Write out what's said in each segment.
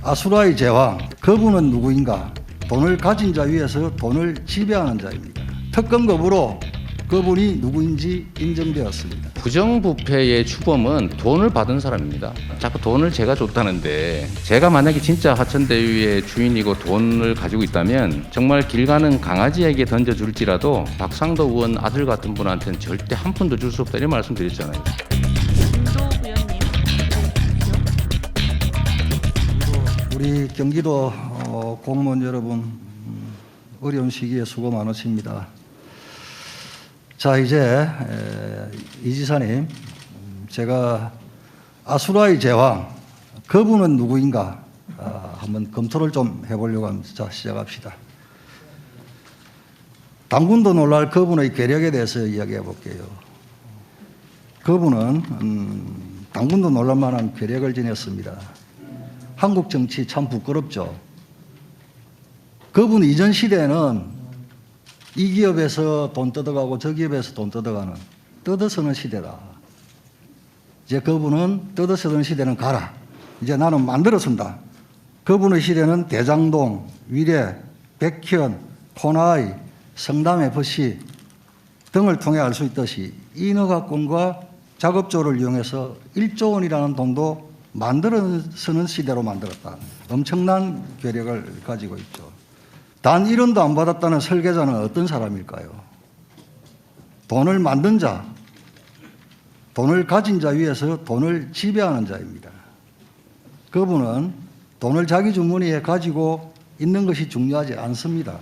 아수라의 제왕, 그분은 누구인가? 돈을 가진 자 위에서 돈을 지배하는 자입니다. 특권 거부로 그분이 누구인지 인정되었습니다. 부정부패의 추범은 돈을 받은 사람입니다. 자꾸 돈을 제가 줬다는데, 제가 만약에 진짜 화천대유의 주인이고 돈을 가지고 있다면 정말 길 가는 강아지에게 던져줄지라도 박상도 의원 아들 같은 분한테는 절대 한 푼도 줄 수 없다, 이런 말씀 드렸잖아요. 김도 의원님. 우리 경기도 공무원 여러분, 어려운 시기에 수고 많으십니다. 자, 이제 이 지사님, 제가 아수라의 제왕, 그분은 누구인가 한번 검토를 좀 해보려고 합니다. 자, 시작합시다. 당군도 놀랄 그분의 괴력에 대해서 이야기해 볼게요. 그분은 당군도 놀랄 만한 괴력을 지녔습니다. 한국 정치 참 부끄럽죠. 그분 이전 시대에는 이 기업에서 돈 뜯어가고 저 기업에서 돈 뜯어가는 뜯어쓰는 시대다. 이제 그분은 뜯어쓰는 시대는 가라. 이제 나는 만들어 쓴다. 그분의 시대는 대장동, 위례, 백현, 코나이, 성남FC 등을 통해 알 수 있듯이 인허가권과 작업조를 이용해서 1조 원이라는 돈도 만들어 쓰는 시대로 만들었다. 엄청난 괴력을 가지고 있죠. 단 1원도 안 받았다는 설계자는 어떤 사람일까요? 돈을 만든 자, 돈을 가진 자 위에서 돈을 지배하는 자입니다. 그분은 돈을 자기 주머니에 가지고 있는 것이 중요하지 않습니다.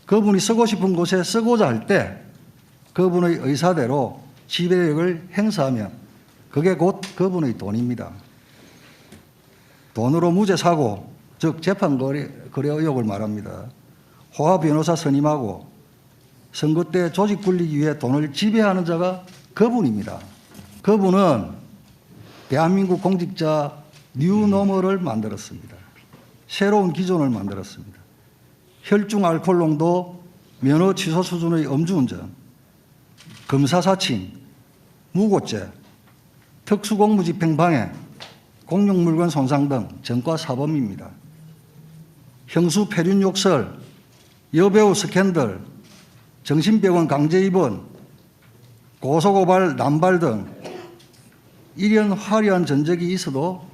그분이 쓰고 싶은 곳에 쓰고자 할 때 그분의 의사대로 지배력을 행사하면 그게 곧 그분의 돈입니다. 돈으로 무죄 사고, 즉 재판 거래 의혹을 말합니다. 호화 변호사 선임하고 선거 때 조직 굴리기 위해 돈을 지배하는 자가 그분입니다. 그분은 대한민국 공직자 뉴노멀을 만들었습니다. 새로운 기존을 만들었습니다. 혈중 알코올 농도, 면허 취소 수준의 음주운전, 검사 사칭, 무고죄, 특수공무집행 방해, 공용물건 손상 등 전과 사범입니다. 형수 폐륜 욕설, 여배우 스캔들, 정신병원 강제 입원, 고소고발 남발 등 이런 화려한 전적이 있어도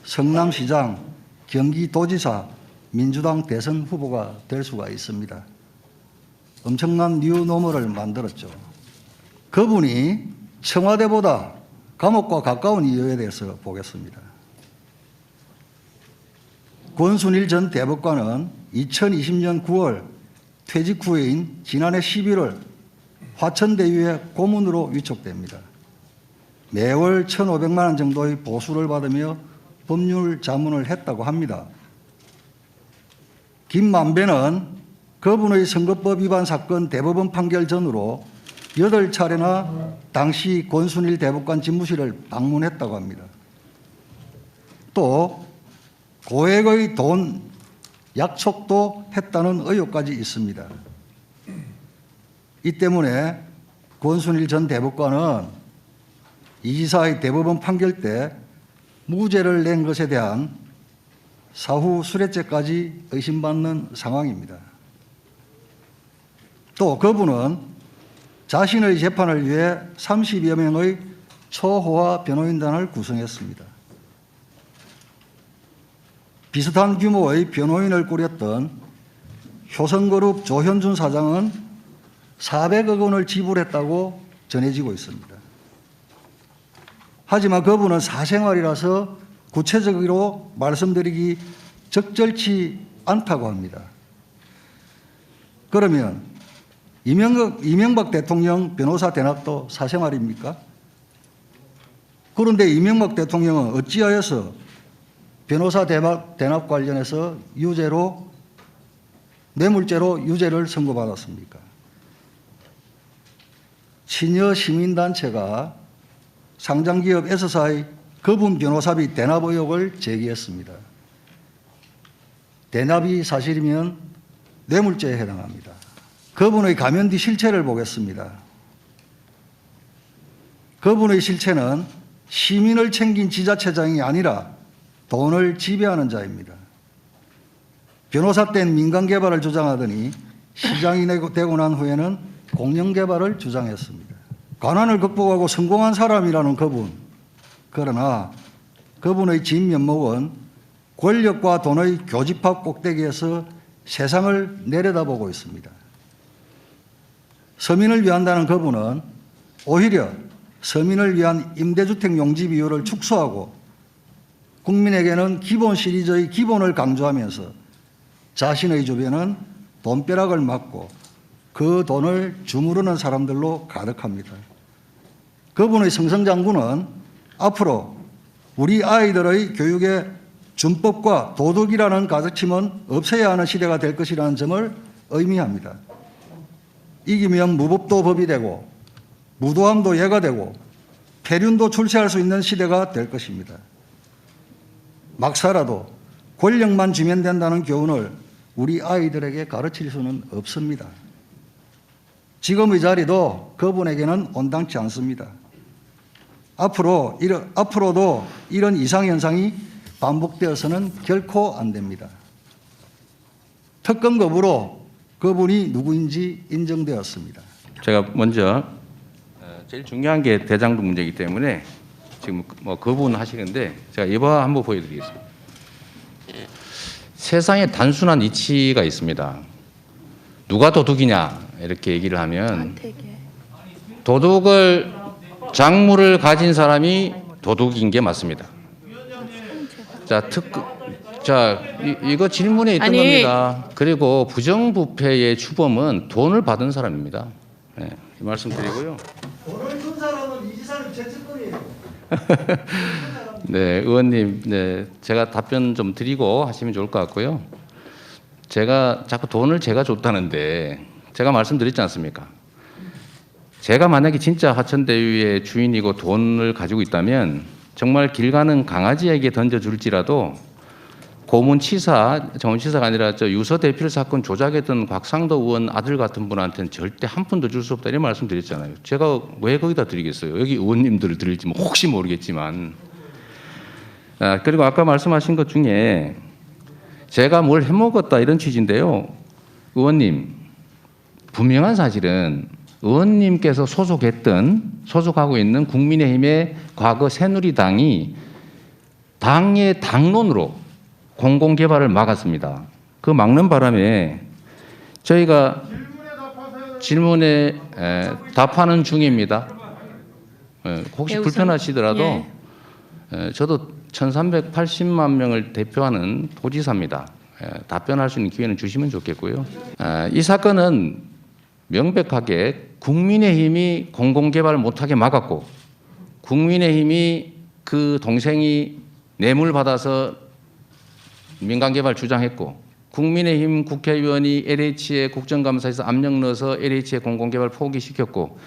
성남시장, 경기도지사, 민주당 대선 후보가 될 수가 있습니다. 엄청난 뉴노멀을 만들었죠. 그분이 청와대보다 감옥과 가까운 이유에 대해서 보겠습니다. 권순일 전 대법관은 2020년 9월 퇴직 후에인 지난해 11월 화천대유의 고문으로 위촉됩니다. 매월 1,500만 원 정도의 보수를 받으며 법률 자문을 했다고 합니다. 김만배는 그분의 선거법 위반 사건 대법원 판결 전후로 8차례나 당시 권순일 대법관 집무실을 방문했다고 합니다. 또 고액의 돈 약속도 했다는 의혹까지 있습니다. 이 때문에 권순일 전 대법관은 이 지사의 대법원 판결 때 무죄를 낸 것에 대한 사후 수뢰죄까지 의심받는 상황입니다. 또 그분은 자신의 재판을 위해 30여 명의 초호화 변호인단을 구성했습니다. 비슷한 규모의 변호인을 꾸렸던 효성그룹 조현준 사장은 400억 원을 지불했다고 전해지고 있습니다. 하지만 그분은 사생활이라서 구체적으로 말씀드리기 적절치 않다고 합니다. 그러면 이명박 대통령 변호사 대납도 사생활입니까? 그런데 이명박 대통령은 어찌하여서 변호사 대납 관련해서 유죄로, 뇌물죄로 유죄를 선고받았습니까? 친여 시민단체가 상장기업 S사의 그분 변호사비 대납 의혹을 제기했습니다. 대납이 사실이면 뇌물죄에 해당합니다. 그분의 가면 뒤 실체를 보겠습니다. 그분의 실체는 시민을 챙긴 지자체장이 아니라 돈을 지배하는 자입니다. 변호사 때는 민간 개발을 주장하더니 시장이 되고 난 후에는 공영 개발을 주장했습니다. 가난을 극복하고 성공한 사람이라는 그분. 그러나 그분의 진면목은 권력과 돈의 교집합 꼭대기에서 세상을 내려다보고 있습니다. 서민을 위한다는 그분은 오히려 서민을 위한 임대주택 용지 비율을 축소하고 국민에게는 기본 시리즈의 기본을 강조하면서 자신의 주변은 돈벼락을 맞고 그 돈을 주무르는 사람들로 가득합니다. 그분의 승승장구는 앞으로 우리 아이들의 교육에 준법과 도덕이라는 가르침은 없애야 하는 시대가 될 것이라는 점을 의미합니다. 이기면 무법도 법이 되고 무도함도 예가 되고 폐륜도 출세할 수 있는 시대가 될 것입니다. 막 살아도 권력만 주면 된다는 교훈을 우리 아이들에게 가르칠 수는 없습니다. 지금의 자리도 그분에게는 온당치 않습니다. 앞으로도 이런 이상현상이 반복되어서는 결코 안 됩니다. 특검 거부로 그분이 누구인지 인정되었습니다. 제가 먼저 제일 중요한 게 대장동 문제이기 때문에 지금 뭐 거부하시는데 제가 이거 한번 보여드리겠습니다. 세상에 단순한 이치가 있습니다. 누가 도둑이냐 이렇게 얘기를 하면 도둑을 작물을 가진 사람이 도둑인 게 맞습니다. 이거 질문에 있던 겁니다. 그리고 부정부패의 주범은 돈을 받은 사람입니다. 네, 이 말씀 드리고요. 돈을 준 사람은 이지사님 죄책거리예요. 네, 의원님, 네, 제가 답변 좀 드리고 하시면 좋을 것 같고요. 제가 자꾸 돈을 제가 줬다는데 제가 말씀드렸지 않습니까? 제가 만약에 진짜 화천대유의 주인이고 돈을 가지고 있다면 정말 길 가는 강아지에게 던져줄지라도 고문치사, 정치사가 아니라 유서 대필 사건 조작했던 곽상도 의원 아들 같은 분한테는 절대 한 푼도 줄 수 없다 이런 말씀 드렸잖아요. 제가 왜 거기다 드리겠어요? 여기 의원님들을 드릴지 혹시 모르겠지만. 그리고 아까 말씀하신 것 중에 제가 뭘 해먹었다 이런 취지인데요. 의원님, 분명한 사실은 의원님께서 소속하고 있는 국민의힘의 과거 새누리당이 당의 당론으로 공공개발을 막았습니다. 그 막는 바람에 저희가 질문에 답하는 중입니다. 혹시 불편하시더라도 저도 1380만 명을 대표하는 도지사입니다. 답변할 수 있는 기회는 주시면 좋겠고요. 이 사건은 명백하게 국민의힘이 공공개발을 못하게 막았고 국민의힘이 그 동생이 뇌물 받아서 민간개발 주장했고 국민의힘 국회의원이 LH에 국정감사에서 압력 넣어서 LH의 공공개발 포기시켰고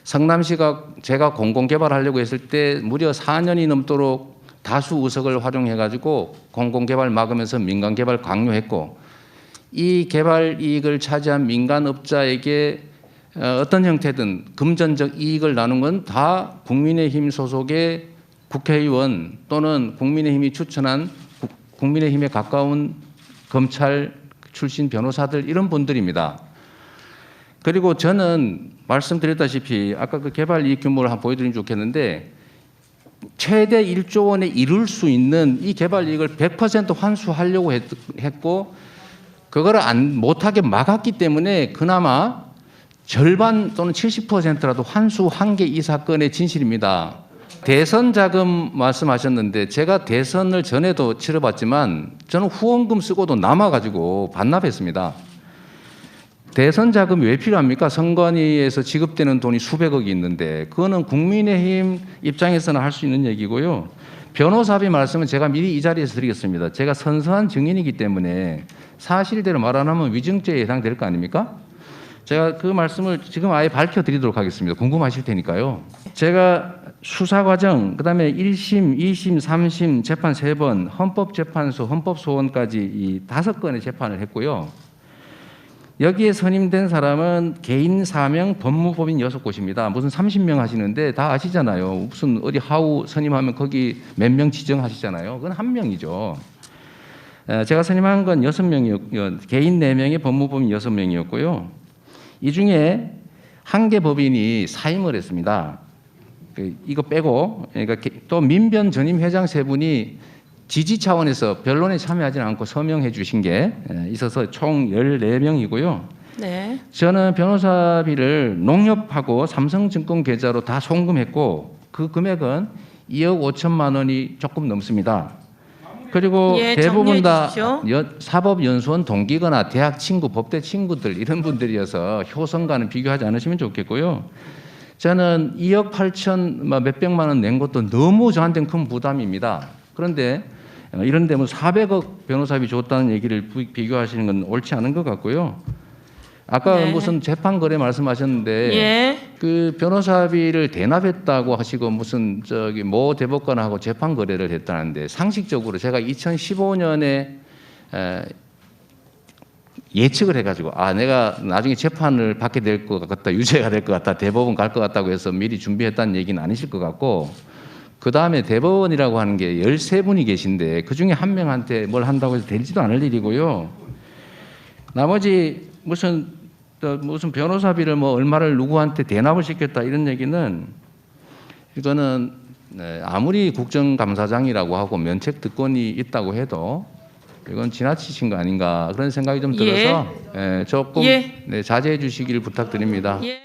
성남시가 제가 공공개발하려고 했을 때 무려 4년이 넘도록 다수 의석을 활용해가지고 공공개발 막으면서 민간개발 강요했고 이 개발 이익을 차지한 민간업자에게 어떤 형태든 금전적 이익을 나눈 건 다 국민의힘 소속의 국회의원 또는 국민의힘이 추천한 국민의힘에 가까운 검찰 출신 변호사들 이런 분들입니다. 그리고 저는 말씀드렸다시피 아까 그 개발 이익 규모를 한번 보여드리면 좋겠는데 최대 1조 원에 이룰 수 있는 이 개발 이익을 100% 환수하려고 했고 그거를 못하게 막았기 때문에 그나마 절반 또는 70%라도 환수한 게 이 사건의 진실입니다. 대선 자금 말씀하셨는데 제가 대선을 전에도 치러봤지만 저는 후원금 쓰고도 남아가지고 반납했습니다. 대선 자금이 왜 필요합니까? 선관위에서 지급되는 돈이 수백억이 있는데 그거는 국민의힘 입장에서는 할 수 있는 얘기고요. 변호사비 말씀은 제가 미리 이 자리에서 드리겠습니다. 제가 선서한 증인이기 때문에 사실대로 말 안 하면 위증죄에 해당될 거 아닙니까? 제가 그 말씀을 지금 아예 밝혀드리도록 하겠습니다. 궁금하실 테니까요. 제가 수사 과정, 그다음에 1심, 2심, 3심 재판 3번, 헌법재판소, 헌법소원까지 이 5건의 재판을 했고요. 여기에 선임된 사람은 개인 사명 법무법인 6곳입니다. 무슨 30명 하시는데 다 아시잖아요. 무슨 어디 하우 선임하면 거기 몇 명 지정하시잖아요. 그건 한 명이죠. 제가 선임한 건 6명이었고요. 개인 4명에 법무법인 6명이었고요. 이 중에 한 개 법인이 사임을 했습니다. 이거 빼고 그러니까 또 민변 전임 회장 3분이 지지 차원에서 변론에 참여하지 않고 서명해 주신 게 있어서 총 14명이고요. 네. 저는 변호사비를 농협하고 삼성증권 계좌로 다 송금했고 그 금액은 2억 5천만 원이 조금 넘습니다. 그리고 예, 대부분 다 정리해 사법연수원 동기거나 대학 친구, 법대 친구들 이런 분들이어서 효성과는 비교하지 않으시면 좋겠고요. 저는 2억 8천 몇백만 원 낸 것도 너무 저한테는 큰 부담입니다. 그런데 이런 데뭐 400억 변호사비 줬다는 얘기를 비교하시는 건 옳지 않은 것 같고요. 아까 네. 무슨 재판 거래 말씀하셨는데 예. 그 변호사비를 대납했다고 하시고 무슨 저기 모 대법관하고 재판 거래를 했다는데 상식적으로 제가 2015년에 예측을 해가지고 내가 나중에 재판을 받게 될 것 같다, 유죄가 될 것 같다, 대법원 갈 것 같다고 해서 미리 준비했다는 얘기는 아니실 것 같고 그 다음에 대법원이라고 하는 게 13분이 계신데 그 중에 한 명한테 뭘 한다고 해서 되지도 않을 일이고요. 나머지 무슨 변호사비를 뭐 얼마를 누구한테 대납을 시켰다 이런 얘기는 이거는 아무리 국정감사장이라고 하고 면책 특권이 있다고 해도 이건 지나치신 거 아닌가 그런 생각이 좀 들어서 조금 자제해 주시길 부탁드립니다. 예.